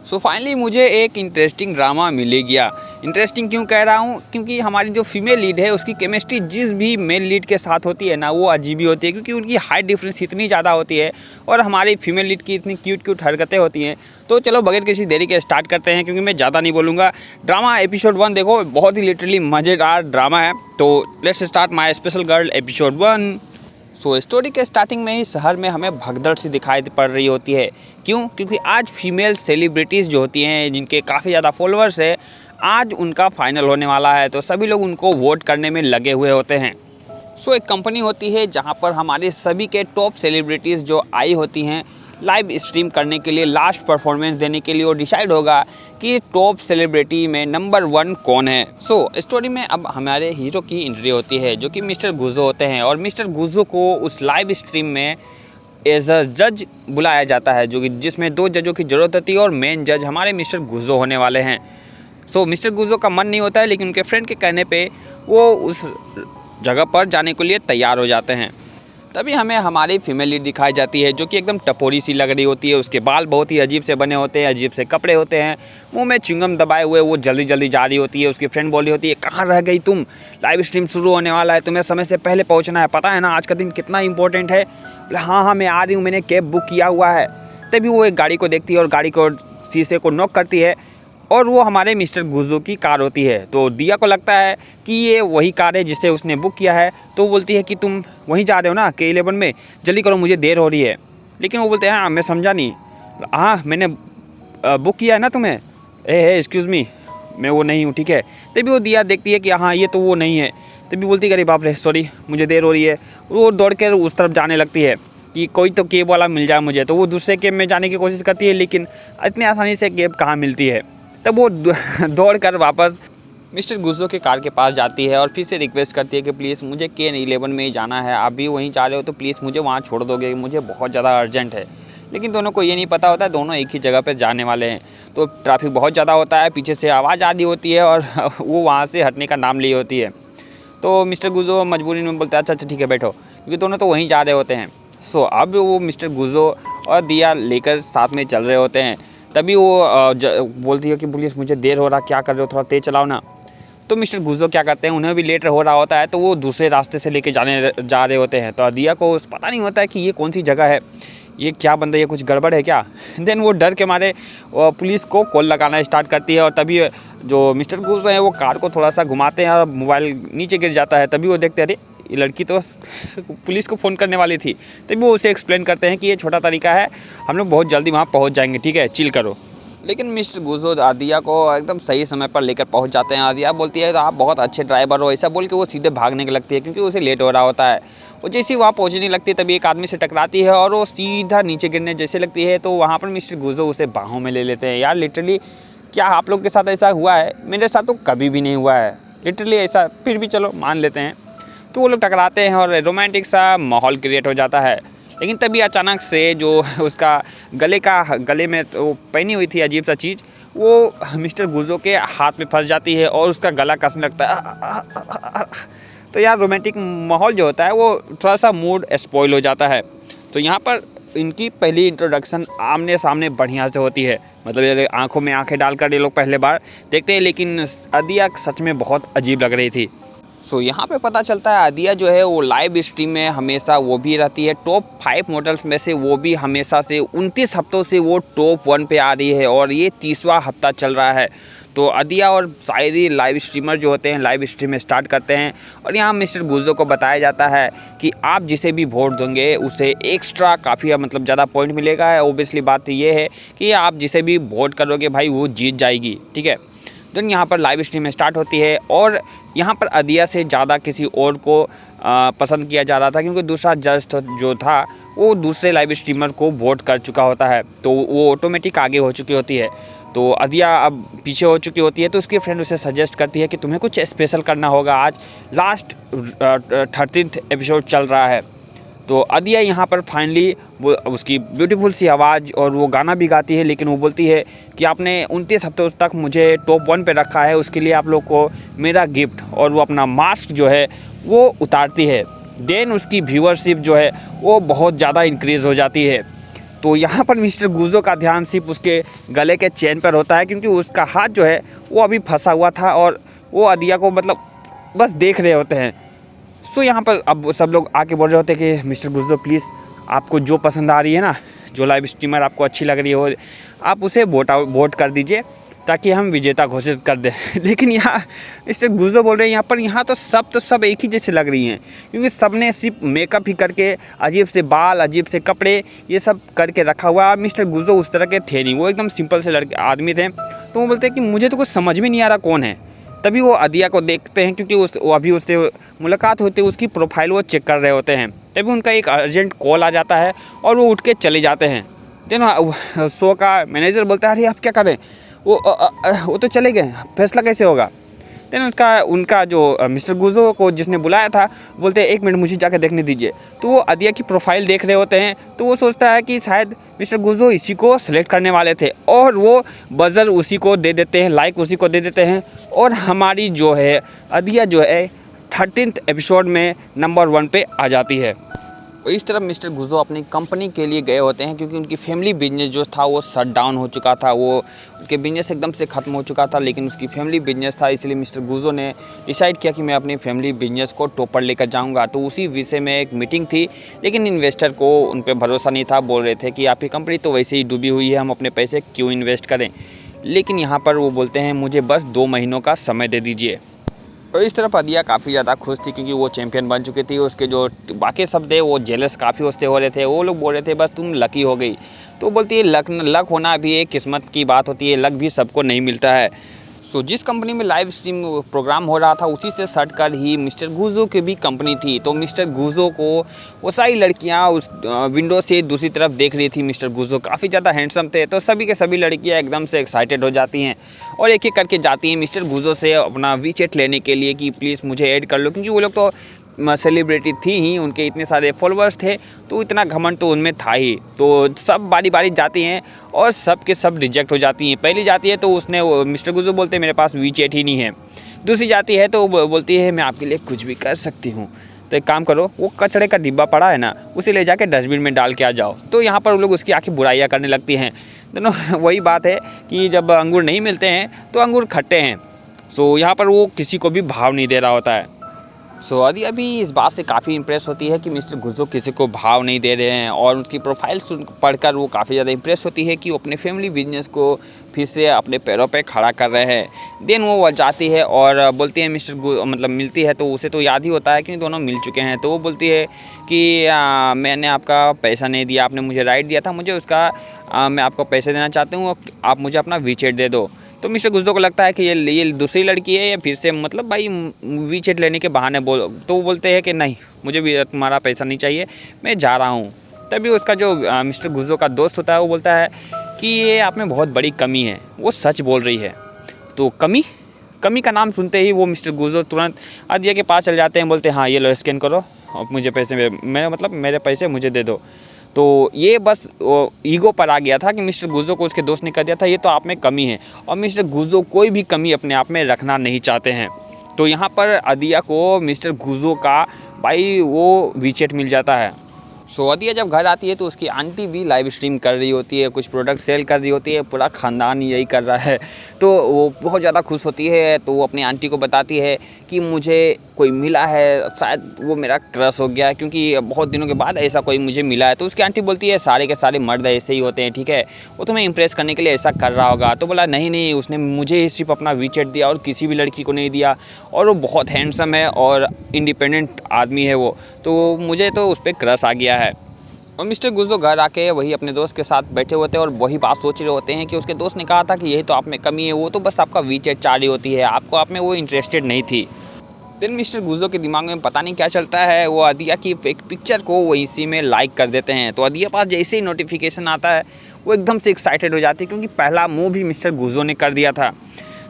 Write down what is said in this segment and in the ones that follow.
So finally मुझे एक interesting drama मिल गया। इंटरेस्टिंग क्यों कह रहा हूँ, क्योंकि हमारी जो फीमेल लीड है उसकी केमिस्ट्री जिस भी मेल लीड के साथ होती है ना, वो अजीब ही होती है, क्योंकि उनकी हाइट डिफरेंस इतनी ज़्यादा होती है और हमारी फीमेल लीड की इतनी क्यूट क्यूट हरकतें होती हैं। तो चलो बगैर किसी देरी के स्टार्ट करते हैं, क्योंकि मैं ज़्यादा नहीं बोलूँगा। ड्रामा एपिसोड 1 देखो, बहुत ही लिटरली मज़ेदार ड्रामा है। तो let's start my special girl episode 1। Story के स्टार्टिंग में ही शहर में हमें भगदड़ सी दिखाई पड़ रही होती है। क्यों? क्योंकि आज फीमेल सेलिब्रिटीज़ जो होती हैं, जिनके काफ़ी ज़्यादा फॉलोअर्स है, आज उनका फाइनल होने वाला है। तो सभी लोग उनको वोट करने में लगे हुए होते हैं। एक कंपनी होती है जहां पर हमारे सभी के टॉप सेलिब्रिटीज़ जो आई होती हैं लाइव स्ट्रीम करने के लिए, लास्ट परफॉर्मेंस देने के लिए, और डिसाइड होगा कि टॉप सेलिब्रिटी में नंबर 1 कौन है। स्टोरी में अब हमारे हीरो की एंट्री होती है, जो कि मिस्टर गुजो होते हैं, और मिस्टर गुजो को उस लाइव स्ट्रीम में एज अ जज बुलाया जाता है, जो कि जिसमें 2 जजों की ज़रूरत होती है, और मेन जज हमारे मिस्टर गुजो होने वाले हैं। मिस्टर गुजो का मन नहीं होता है, लेकिन उनके फ्रेंड के कहने पे वो उस जगह पर जाने के लिए तैयार हो जाते हैं। तभी हमें हमारी फीमेल लीड दिखाई जाती है, जो कि एकदम टपोरी सी लग रही होती है। उसके बाल बहुत ही अजीब से बने होते हैं, अजीब से कपड़े होते हैं, मुंह में च्युइंगम दबाए हुए वो जल्दी जल्दी जा रही होती है। उसकी फ्रेंड बोल रही होती है, कहाँ रह गई तुम, लाइव स्ट्रीम शुरू होने वाला है, तुम्हें समय से पहले पहुँचना है, पता है ना आज का दिन कितना इंपॉर्टेंट है। हाँ हाँ मैं आ रही हूँ, मैंने कैब बुक किया हुआ है। तभी वो एक गाड़ी को देखती है और गाड़ी को शीशे को नॉक करती है, और वो हमारे मिस्टर गुजो की कार होती है। तो दिया को लगता है कि ये वही कार है जिसे उसने बुक किया है। तो वो बोलती है कि तुम वहीं जा रहे हो ना K11 में, जल्दी करो मुझे देर हो रही है। लेकिन वो बोलते हैं, हाँ मैं समझा नहीं, हाँ मैंने बुक किया है ना तुम्हें, एक्सक्यूज़ मी, मैं वो नहीं हूँ, ठीक है। तभी वो दिया देखती है कि हाँ ये तो वो नहीं है। तभी बोलती है, अरे बाप रे सॉरी, मुझे देर हो रही है। वो दौड़ कर उस तरफ जाने लगती है कि कोई तो केब वाला मिल जाए मुझे। तो वो दूसरे केब में जाने की कोशिश करती है, लेकिन इतनी आसानी से केब कहाँ मिलती है। तब वो दौड़ कर वापस मिस्टर गुजो के कार के पास जाती है और फिर से रिक्वेस्ट करती है कि प्लीज़ मुझे K11 में ही जाना है, आप भी वहीं जा रहे हो तो प्लीज़ मुझे वहाँ छोड़ दोगे, मुझे बहुत ज़्यादा अर्जेंट है। लेकिन दोनों को ये नहीं पता होता है दोनों एक ही जगह पर जाने वाले हैं। तो ट्रैफिक बहुत ज़्यादा होता है, पीछे से आवाज़ आ रही होती है और वो वहाँ से हटने का नाम ली होती है। तो मिस्टर गुजो मजबूरी में बोलते हैं, अच्छा ठीक है बैठो, क्योंकि दोनों तो वहीं जा रहे होते हैं। अब वो मिस्टर गुजो और दिया लेकर साथ में चल रहे होते हैं। तभी वो बोलती है कि पुलिस मुझे देर हो रहा, क्या कर रहे हो, थोड़ा तेज़ चलाओ ना। तो मिस्टर गुजो क्या करते हैं, उन्हें भी लेट हो रहा होता है, तो वो दूसरे रास्ते से लेके जा रहे होते हैं। तो दिया को पता नहीं होता है कि ये कौन सी जगह है, ये क्या बंदा, ये कुछ गड़बड़ है क्या। देन वो डर के मारे पुलिस को कॉल लगाना स्टार्ट करती है, और तभी जो मिस्टर गुजो हैं वो कार को थोड़ा सा घुमाते हैं और मोबाइल नीचे गिर जाता है। तभी वो देखते हैं, अरे ये लड़की तो पुलिस को फ़ोन करने वाली थी। तभी वो उसे एक्सप्लेन करते हैं कि ये छोटा तरीका है, हम लोग बहुत जल्दी वहाँ पहुँच जाएंगे, ठीक है चिल करो। लेकिन मिस्टर गुजो आदिया को एकदम सही समय पर लेकर पहुंच जाते हैं। आदिया बोलती है, तो आप बहुत अच्छे ड्राइवर हो, ऐसा बोल के वो सीधे भागने की लगती है, क्योंकि उसे लेट हो रहा होता है। वो जैसे ही वहाँ पहुँचने लगती है, तभी एक आदमी से टकराती है और वो सीधा नीचे गिरने जैसे लगती है। तो वहाँ पर मिस्टर गुजो उसे बाहों में ले लेते हैं। यार लिटरली क्या आप लोग के साथ ऐसा हुआ है? मेरे साथ तो कभी भी नहीं हुआ है लिटरली ऐसा, फिर भी चलो मान लेते हैं। तो वो लोग टकराते हैं और रोमांटिक सा माहौल क्रिएट हो जाता है। लेकिन तभी अचानक से जो उसका गले में वो पहनी हुई थी अजीब सा चीज़, वो मिस्टर गुजो के हाथ में फंस जाती है और उसका गला कसने लगता है। तो यार रोमांटिक माहौल जो होता है वो थोड़ा सा मूड स्पॉइल हो जाता है। तो यहाँ पर इनकी पहली इंट्रोडक्शन आमने सामने बढ़िया से होती है, मतलब ये आंखों में आंखें डालकर ये लोग पहले बार देखते हैं। लेकिन आदिया सच में बहुत अजीब लग रही थी। यहाँ पे पता चलता है आदिया जो है वो लाइव स्ट्रीम में हमेशा वो भी रहती है टॉप 5 मॉडल्स में से, वो भी हमेशा से 29 हफ्तों से वो टॉप 1 पे आ रही है, और ये 30वां हफ्ता चल रहा है। तो आदिया और सारी लाइव स्ट्रीमर जो होते हैं लाइव स्ट्रीम स्टार्ट करते हैं, और यहाँ मिस्टर गुजो को बताया जाता है कि आप जिसे भी वोट देंगे उसे एक्स्ट्रा काफ़ी मतलब ज़्यादा पॉइंट मिलेगा। ओबियसली बात ये है कि आप जिसे भी वोट करोगे भाई वो जीत जाएगी, ठीक है। देन यहाँ पर लाइव स्ट्रीम स्टार्ट होती है, और यहाँ पर आदिया से ज़्यादा किसी और को पसंद किया जा रहा था, क्योंकि दूसरा जज जो था वो दूसरे लाइव स्ट्रीमर को वोट कर चुका होता है, तो वो ऑटोमेटिक आगे हो चुकी होती है। तो आदिया अब पीछे हो चुकी होती है। तो उसकी फ्रेंड उसे सजेस्ट करती है कि तुम्हें कुछ स्पेशल करना होगा, आज लास्ट 13th एपिसोड चल रहा है। तो आदिया यहाँ पर फाइनली वो उसकी ब्यूटीफुल सी आवाज़ और वो गाना भी गाती है, लेकिन वो बोलती है कि आपने 29 हफ्तों तक मुझे टॉप 1 पे रखा है, उसके लिए आप लोग को मेरा गिफ्ट, और वो अपना मास्क जो है वो उतारती है। देन उसकी व्यूअरशिप जो है वो बहुत ज़्यादा इंक्रीज़ हो जाती है। तो यहाँ पर मिस्टर गुजो का ध्यान सिर्फ उसके गले के चेन पर होता है, क्योंकि उसका हाथ जो है वो अभी फंसा हुआ था और वो अदिया को मतलब बस देख रहे होते हैं। सो यहाँ पर अब सब लोग आके बोल रहे होते हैं कि मिस्टर गुजो प्लीज़, आपको जो पसंद आ रही है ना, जो लाइव स्ट्रीमर आपको अच्छी लग रही हो, आप उसे वोट कर दीजिए ताकि हम विजेता घोषित कर दें। लेकिन यहाँ मिस्टर गुजो बोल रहे हैं यहाँ तो सब एक ही जैसे लग रही हैं, क्योंकि सब ने सिर्फ मेकअप ही करके, अजीब से बाल, अजीब से कपड़े, ये सब करके रखा हुआ है। मिस्टर गुजो उस तरह के थे नहीं, वो एकदम सिंपल से लड़के आदमी थे। तो वो बोलते हैं कि मुझे तो कुछ समझ में नहीं आ रहा कौन है। तभी वो अदिया को देखते हैं, क्योंकि वो अभी उससे मुलाकात होती है, उसकी प्रोफाइल वो चेक कर रहे होते हैं। तभी उनका एक अर्जेंट कॉल आ जाता है और वो उठ के चले जाते हैं। देन शो का मैनेजर बोलता है अरे आप क्या कर रहे हैं, वो तो चले गए, फैसला कैसे होगा। देन उनका जो मिस्टर गुजो को जिसने बुलाया था बोलते हैं 1 मिनट मुझे जाकर देखने दीजिए। तो वो अदिया की प्रोफाइल देख रहे होते हैं, तो वो सोचता है कि शायद मिस्टर गुजो इसी को सेलेक्ट करने वाले थे और वो बजर उसी को दे देते हैं, लाइक उसी को दे देते हैं। और हमारी जो है अदिया जो है 13th एपिसोड में नंबर 1 पे आ जाती है। और इस तरफ मिस्टर गुजो अपनी कंपनी के लिए गए होते हैं, क्योंकि उनकी फैमिली बिजनेस जो था वो शट डाउन हो चुका था, वो उसके बिजनेस एकदम से ख़त्म हो चुका था। लेकिन उसकी फैमिली बिजनेस था, इसलिए मिस्टर गुजो ने डिसाइड किया कि मैं अपनी फैमिली बिजनेस को टॉप पर लेकर जाऊंगा। तो उसी विषय में एक मीटिंग थी, लेकिन इन्वेस्टर को उन पर भरोसा नहीं था। बोल रहे थे कि आपकी कंपनी तो वैसे ही डूबी हुई है, हम अपने पैसे क्यों इन्वेस्ट करें। लेकिन यहाँ पर वो बोलते हैं मुझे बस 2 महीनों का समय दे दीजिए। तो इस तरफ अदिया काफ़ी ज़्यादा खुश थी, क्योंकि वो चैंपियन बन चुकी थी। उसके जो बाकी सब थे वो जेलस काफ़ी उससे हो रहे थे। वो लोग बोल रहे थे बस तुम लकी हो गई। तो बोलती है लक होना भी एक किस्मत की बात होती है, लक भी सबको नहीं मिलता है। सो जिस कंपनी में लाइव स्ट्रीम प्रोग्राम हो रहा था उसी से सट कर ही मिस्टर गुजो की भी कंपनी थी। तो मिस्टर गुजो को वो सारी लड़कियां उस विंडो से दूसरी तरफ देख रही थी। मिस्टर गुजो काफ़ी ज़्यादा हैंडसम थे, तो सभी के सभी लड़कियां एकदम से एक्साइटेड हो जाती हैं और एक एक करके जाती हैं मिस्टर गुजो से अपना वीचैट लेने के लिए कि प्लीज़ मुझे ऐड कर लो, क्योंकि वो लोग तो सेलिब्रिटी थी ही, उनके इतने सारे फॉलोअर्स थे, तो इतना घमंड तो उनमें था ही। तो सब बारी बारी जाती हैं और सब के सब रिजेक्ट हो जाती हैं। पहली जाती है तो उसने मिस्टर गुजो बोलते हैं मेरे पास वीचैट ही नहीं है। दूसरी जाती है तो बोलती है मैं आपके लिए कुछ भी कर सकती हूँ, तो एक काम करो, वो कचड़े का डिब्बा पड़ा है ना, उसे ले जाके डस्टबिन में डाल के आ जाओ। तो यहाँ पर वो लोग उसकी आखिर बुराइयाँ करने लगती हैं। दोनों वही बात है कि जब अंगूर नहीं मिलते हैं तो अंगूर खट्टे हैं। सो यहाँ पर वो किसी को भी भाव नहीं दे रहा होता है। सो अदिया अभी इस बात से काफ़ी इंप्रेस होती है कि मिस्टर गुजो किसी को भाव नहीं दे रहे हैं, और उसकी प्रोफाइल पढ़कर वो काफ़ी ज़्यादा इंप्रेस होती है कि वो अपने फैमिली बिजनेस को फिर से अपने पैरों पे खड़ा कर रहे हैं। देन वो जाती है और बोलती है मतलब मिलती है तो उसे तो याद ही होता है कि दोनों मिल चुके हैं। तो वो बोलती है कि मैंने आपका पैसा नहीं दिया, आपने मुझे राइट दिया था, मुझे उसका मैं आपको पैसे देना चाहती हूँ, आप मुझे अपना वीचैट दे दो। तो मिस्टर गुजो को लगता है कि ये दूसरी लड़की है या फिर से मतलब भाई वीचैट लेने के बहाने तो वो बोलते हैं कि नहीं, मुझे भी तुम्हारा पैसा नहीं चाहिए, मैं जा रहा हूँ। तभी उसका जो मिस्टर गुजो का दोस्त होता है वो बोलता है कि ये आप में बहुत बड़ी कमी है, वो सच बोल रही है। तो कमी का नाम सुनते ही वो मिस्टर गुजो तुरंत अदिया के पास चले जाते हैं, बोलते हैं हाँ ये लो स्कैन करो और मुझे पैसे मेरे पैसे मुझे दे दो। तो ये बस ईगो पर आ गया था कि मिस्टर गुजो को उसके दोस्त ने कह दिया था ये तो आप में कमी है, और मिस्टर गुजो कोई भी कमी अपने आप में रखना नहीं चाहते हैं। तो यहाँ पर अदिया को मिस्टर गुजो का भाई वो वीचैट मिल जाता है। सो अदिया जब घर आती है तो उसकी आंटी भी लाइव स्ट्रीम कर रही होती है, कुछ प्रोडक्ट सेल कर रही होती है, पूरा ख़ानदान यही कर रहा है। तो वो बहुत ज़्यादा खुश होती है। तो वो अपनी आंटी को बताती है कि मुझे कोई मिला है, शायद वो मेरा क्रश हो गया, क्योंकि बहुत दिनों के बाद ऐसा कोई मुझे मिला है। तो उसकी आंटी बोलती है सारे के सारे मर्द ऐसे ही होते हैं, ठीक है, वो तुम्हें इम्प्रेस करने के लिए ऐसा कर रहा होगा। तो बोला नहीं, उसने मुझे सिर्फ अपना वीचैट दिया और किसी भी लड़की को नहीं दिया, और वो बहुत हैंडसम है और इंडिपेंडेंट आदमी है वो, तो मुझे तो उस पर क्रश आ गया है। और मिस्टर गुजो घर आके वही अपने दोस्त के साथ बैठे होते हैं और वही बात सोच रहे होते हैं कि उसके दोस्त ने कहा था कि यही तो आप में कमी है, वो तो बस आपका वीचैट चाह रही होती है, आपको आप में वो इंटरेस्टेड नहीं थी। देन मिस्टर गुजो के दिमाग में पता नहीं क्या चलता है, वो अदिया की एक पिक्चर को वो इसी में लाइक कर देते हैं। तो अदिया पास जैसे ही नोटिफिकेशन आता है वो एकदम से एक्साइटेड हो जाती है, क्योंकि पहला मूव भी मिस्टर गुजो ने कर दिया था।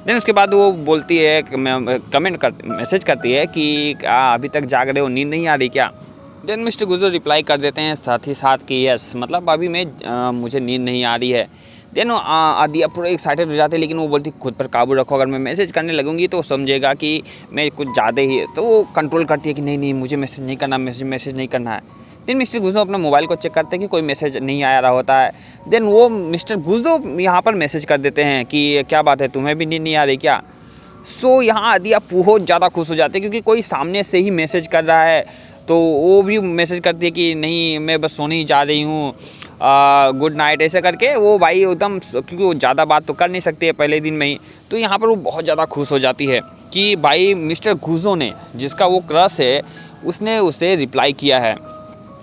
देन उसके बाद वो बोलती है मैसेज करती है कि अभी तक जाग रहे हो, नींद नहीं आ रही क्या। देन मिस्टर गुजो रिप्लाई कर देते हैं साथ ही साथ कि यस, मतलब अभी मुझे नींद नहीं आ रही है। देन अदिया पूरा एक्साइटेड हो जाते हैं, लेकिन वो बोलती खुद पर काबू रखो, अगर मैं मैसेज करने लगूंगी तो समझेगा कि मैं कुछ ज़्यादा ही है। तो वो कंट्रोल करती है कि नहीं मुझे मैसेज नहीं करना, मैसेज नहीं करना है। देन मिस्टर गुजो अपना मोबाइल को चेक करते हैं कि कोई मैसेज नहीं आ रहा होता है। देन वो मिस्टर गुजो यहाँ पर मैसेज कर देते हैं कि क्या बात है, तुम्हें भी नींद नहीं आ रही क्या। सो यहाँ आदिया बहुत ज़्यादा खुश हो जाते हैं क्योंकि कोई सामने से ही मैसेज कर रहा है। तो वो भी मैसेज करती है कि नहीं, मैं बस सोने ही जा रही हूँ, गुड नाइट, ऐसे करके वो भाई एकदम, क्योंकि वो ज़्यादा बात तो कर नहीं सकती है पहले दिन में ही। तो यहाँ पर वो बहुत ज़्यादा खुश हो जाती है कि भाई मिस्टर गुजो ने, जिसका वो क्रश है, उसने उसे रिप्लाई किया है।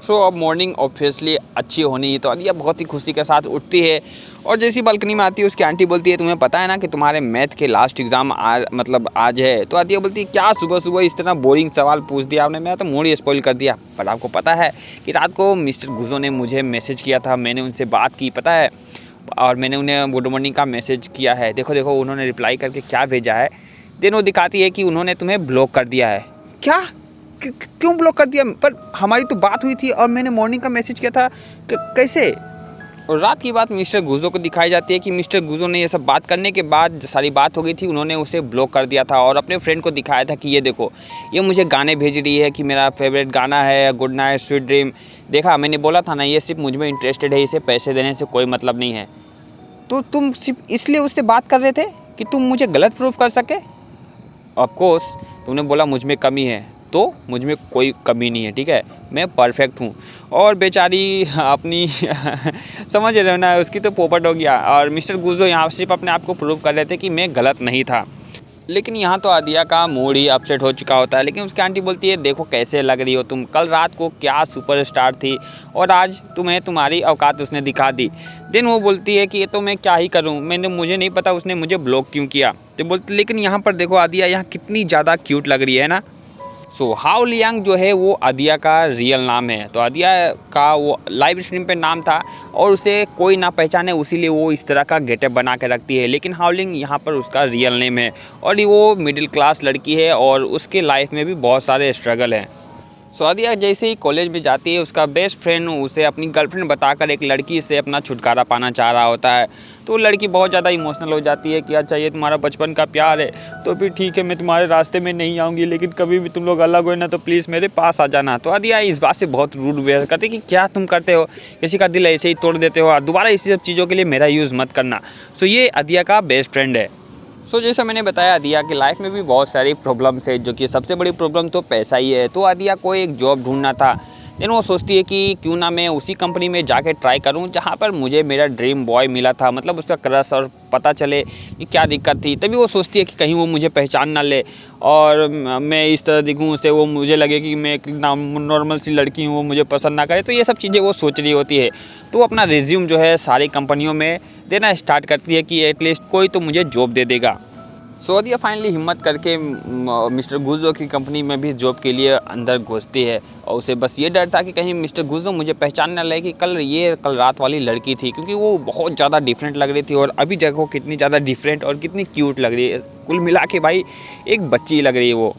सो अब मॉर्निंग ऑब्वियसली अच्छी होनी है, तो आदिया बहुत ही खुशी के साथ उठती है और जैसी बालकनी में आती है उसकी आंटी बोलती है, तुम्हें पता है ना कि तुम्हारे मैथ के लास्ट एग्ज़ाम आज है। तो आदिया बोलती है, क्या सुबह सुबह इस तरह बोरिंग सवाल पूछ दिया आपने, मेरा तो मूड ही स्पॉइल कर दिया। पर आपको पता है कि रात को मिस्टर गुजो ने मुझे मैसेज किया था, मैंने उनसे बात की, पता है, और मैंने उन्हें गुड मॉर्निंग का मैसेज किया है। देखो देखो उन्होंने रिप्लाई करके क्या भेजा है। देन वो दिखाती है कि उन्होंने तुम्हें ब्लॉक कर दिया है। क्या, क्यों ब्लॉक कर दिया? पर हमारी तो बात हुई थी और मैंने मॉर्निंग का मैसेज किया था, कैसे? और रात की बात मिस्टर गुजो को दिखाई जाती है कि मिस्टर गुजो ने ये सब बात करने के बाद, सारी बात हो गई थी, उन्होंने उसे ब्लॉक कर दिया था और अपने फ्रेंड को दिखाया था कि ये देखो, ये मुझे गाने भेज रही है कि मेरा फेवरेट गाना है गुड नाइट स्वीट ड्रीम। देखा, मैंने बोला था ना, ये सिर्फ मुझ में इंटरेस्टेड है, इसे पैसे देने से कोई मतलब नहीं है। तो तुम सिर्फ इसलिए उससे बात कर रहे थे कि तुम मुझे गलत प्रूफ कर सके? ऑफकोर्स तुमने बोला मुझ में कमी है, तो मुझ में कोई कमी नहीं है, ठीक है, मैं परफेक्ट हूँ। और बेचारी अपनी समझ रहे हो ना, उसकी तो पोपट हो गया। और मिस्टर गुजो यहाँ सिर्फ अपने आप को प्रूव कर रहे थे कि मैं गलत नहीं था। लेकिन यहाँ तो आदिया का मूड ही अपसेट हो चुका होता है। लेकिन उसकी आंटी बोलती है, देखो कैसे लग रही हो तुम, कल रात को क्या सुपरस्टार थी और आज तुम्हें तुम्हारी औकात उसने दिखा दी। देन वो बोलती है कि ये तो मैं क्या ही करूँ, मुझे नहीं पता उसने मुझे ब्लॉक क्यों किया। तो बोलती, लेकिन यहाँ पर देखो आदिया यहाँ कितनी ज़्यादा क्यूट लग रही है ना। सो हाओ लियांग जो है वो आदिया का रियल नाम है। तो आदिया का वो लाइव स्ट्रीम पे नाम था और उसे कोई ना पहचाने, इसीलिए वो इस तरह का गेटअप बना के रखती है। लेकिन हाओलिंग यहाँ पर उसका रियल नेम है और ये वो मिडिल क्लास लड़की है और उसके लाइफ में भी बहुत सारे स्ट्रगल हैं। सो आदिया जैसे ही कॉलेज में जाती है, उसका बेस्ट फ्रेंड उसे अपनी गर्लफ्रेंड बताकर एक लड़की से अपना छुटकारा पाना चाह रहा होता है। तो लड़की बहुत ज़्यादा इमोशनल हो जाती है कि अच्छा ये तुम्हारा बचपन का प्यार है, तो फिर ठीक है, मैं तुम्हारे रास्ते में नहीं आऊँगी, लेकिन कभी भी तुम लोग अलग हो ना तो प्लीज़ मेरे पास आ जाना। तो आदिया इस बात से बहुत रूड बिहेव करती है कि क्या तुम करते हो, किसी का दिल ऐसे ही तोड़ देते हो और दोबारा इसी सब चीज़ों के लिए मेरा यूज़ मत करना। सो ये आदिया का बेस्ट फ्रेंड है। सो जैसा मैंने बताया, आदिया की लाइफ में भी बहुत सारी प्रॉब्लम्स है, जो कि सबसे बड़ी प्रॉब्लम तो पैसा ही है। तो आदिया को एक जॉब ढूंढना था। देन वो सोचती है कि क्यों ना मैं उसी कंपनी में जाके ट्राई करूं जहां पर मुझे मेरा ड्रीम बॉय मिला था, मतलब उसका क्रश, और पता चले कि क्या दिक्कत थी। तभी वो सोचती है कि कहीं वो मुझे पहचान ना ले और मैं इस तरह दिखूं उससे, वो मुझे लगे कि मैं एक नॉर्मल सी लड़की हूँ, वो मुझे पसंद ना करे। तो ये सब चीज़ें वो सोच रही होती है। तो अपना रिज्यूम जो है सारी कंपनियों में देना स्टार्ट करती है कि एटलीस्ट कोई तो मुझे जॉब दे देगा। सो आदिया फाइनली हिम्मत करके मिस्टर गुजो की कंपनी में भी जॉब के लिए अंदर घुसती है और उसे बस ये डर था कि कहीं मिस्टर गुजो मुझे पहचान ना ले कि कल रात वाली लड़की थी, क्योंकि वो बहुत ज़्यादा डिफरेंट लग रही थी और अभी देखो कितनी ज़्यादा डिफरेंट और कितनी क्यूट लग रही है। कुल मिला के भाई एक बच्ची लग रही है वो।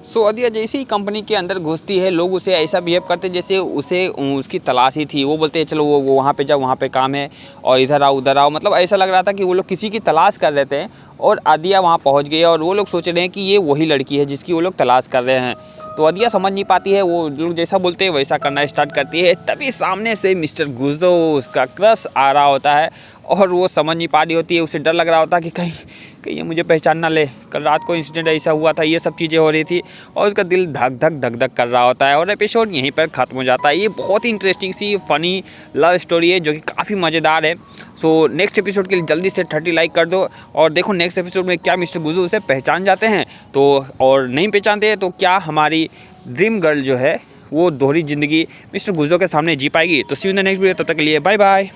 सो आदिया जैसे ही कंपनी के अंदर घुसती है, लोग उसे ऐसा बिहेव करते जैसे उसे उसकी तलाश ही थी। वो बोलते हैं चलो वो वहाँ पे जाओ, वहाँ पे काम है, और इधर आओ उधर आओ। मतलब ऐसा लग रहा था कि वो लोग किसी की तलाश कर रहे थे और आदिया वहाँ पहुँच गई और वो लोग सोच रहे हैं कि ये वही लड़की है जिसकी वो लोग तलाश कर रहे हैं। तो आदिया समझ नहीं पाती है, वो लोग जैसा बोलते हैं वैसा करना स्टार्ट करती है। तभी सामने से मिस्टर गुजो, उसका क्रश, आ रहा होता है और वो समझ नहीं पा रही होती है। उसे डर लग रहा होता है कि कहीं ये मुझे पहचान ना ले, कल रात को इंसिडेंट ऐसा हुआ था, ये सब चीज़ें हो रही थी और उसका दिल धक धक धक धक कर रहा होता है। और एपिसोड यहीं पर ख़त्म हो जाता है। ये बहुत ही इंटरेस्टिंग सी फ़नी लव स्टोरी है जो कि काफ़ी मज़ेदार है। सो नेक्स्ट एपिसोड के लिए जल्दी से 30 लाइक कर दो और देखो नेक्स्ट एपिसोड में क्या मिस्टर गुजो उसे पहचान जाते हैं तो, और नहीं पहचानते तो क्या हमारी ड्रीम गर्ल जो है वो दोहरी ज़िंदगी मिस्टर गुजो के सामने जी पाएगी। तो see you in the next video, तब तक के लिए बाय बाय।